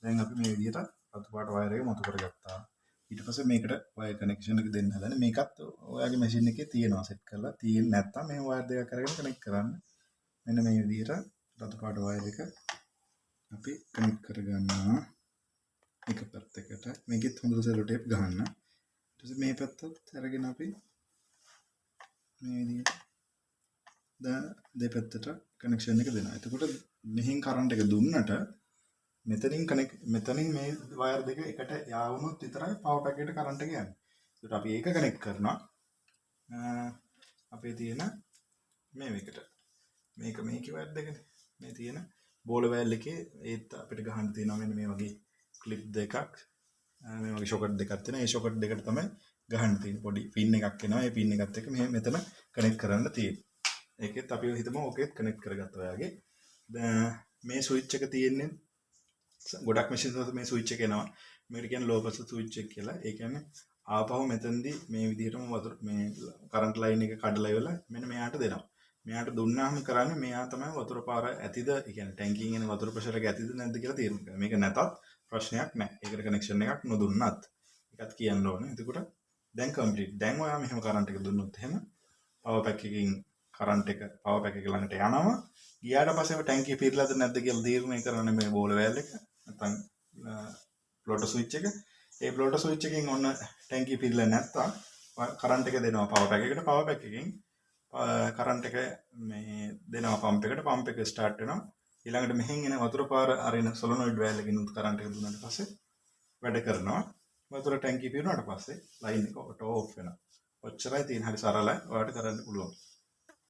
දැන් අපි මේ විදිහට රතු පාට වයර් එක මතු කරගත්තා. ඊට පස්සේ මේකට වයර් කනෙක්ෂන් එක දෙන්න හදන්නේ. මේකත් ඔයාගේ මැෂින් එකේ තියෙනවා සෙට් කරලා. තියෙන්නේ නැත්නම් මේ වයර් දෙකක් අරගෙන කනෙක්ට් කරන්න. මෙන්න මේ විදිහට රතු පාට වයර් එක අපි කනෙක්ට් කරගන්නවා. එක පැත්තකට. මේකෙත් හොඳට සෙලෝ ටේප් ගහන්න. ඊට පස්සේ මේ පැත්තත් අරගෙන අපි මේ විදිහට දැන් දෙපැත්තට කනෙක්ෂන් එක දෙනවා. එතකොට මෙහෙන් කරන්ට් එක දුන්නට මෙතනින් මේ වයර් දෙක එකට යාවුනොත් විතරයි පවර් පැක් එකට කරන්ට් එක යන්නේ. ඒකට අපි ඒක කනෙක්ට් කරනවා. අපේ තියෙන මේකට. මේකේ වයර් දෙකනේ. මේ තියෙන බෝල වයර් එකේ ඒත් අපිට ගහන්න තියෙනවා මෙන්න මේ වගේ ක්ලිප් දෙකක්. මේ වගේ ෂොකට් දෙකක් තියෙනවා. ඒ ෂොකට් දෙකට තමයි ගහන්න තියෙන්නේ. පොඩි පින් එකක් එනවා. ඒ පින් එකත් එක්ක මෙතන කනෙක්ට් කරන්න තියෙන්නේ. ඒකෙත් අපි හිතමු ඕකෙත් කනෙක්ට් කරගත්තා ඔයාගේ. මේ ස්විච් එක තියෙන්නේ ගොඩක් මැෂින් වල මේ ස්විච් එක එනවා. මේකට කියන්නේ ලෝ ප්‍රෙෂර් ස්විච් එක කියලා. ඒ කියන්නේ ආපහු මෙතනදී මේ විදිහටම වතුර මේ කරන්ට් ලයින් එක කඩලා ඉවරලා මෙන්න මෙයාට දෙනවා. මෙයාට දුන්නාම කරන්නේ මෙයා තමයි වතුර පාර ඇතිද, ඒ කියන්නේ ටැංකියෙන් එන වතුර ප්‍රෙෂර් එක ඇතිද නැද්ද කියලා තීරණය කරනවා. මේක නැතත් ප්‍රශ්නයක් නැහැ. ඒකට කනෙක්ෂන් එකක් නොදුන්නත් ඒකත් කියන්න ඕනේ. එතකොට දැන් කම්ප්ලීට්. දැන් ඔයා මෙහෙම කරන්ට් එක දුන්නොත් එහෙම පවර් පැක් එකකින් කරන්ට් එක පවර් පැක් එක ළඟට යනවා. ගියාට පස්සේ ටැංකිය පිරලාද නැද්ද කියලා තීරණය කරන්නේ මේ බෝල වෑල් එක. නැත්නම් ප්ලෝටර් ස්විච් එක. ඒ ප්ලෝටර් ස්විච් එකෙන් ඔන්න ටැංකිය පිරලා නැත්තම් කරන්ට් එක දෙනවා පවර් පැක් එකට. පවර් පැක් එකෙන් කරන්ට් එක මේ දෙනවා පම්ප් එකට. පම්ප් එක ස්ටාර්ට් වෙනවා. ඊළඟට මෙහෙන් එන වතුර පාර අරින සොලොනොයිඩ් වෑල් එකකින් උත් කරන්ට් එක දුන්නාට පස්සේ වැඩ කරනවා. වතුර ටැංකිය පිරුණාට පස්සේ ලයින් එක ඔටෝ ඔෆ් වෙනවා. ඔච්චරයි තියෙන. හරි සරලයි. ඔයාලට කරන්න පුළුවන්.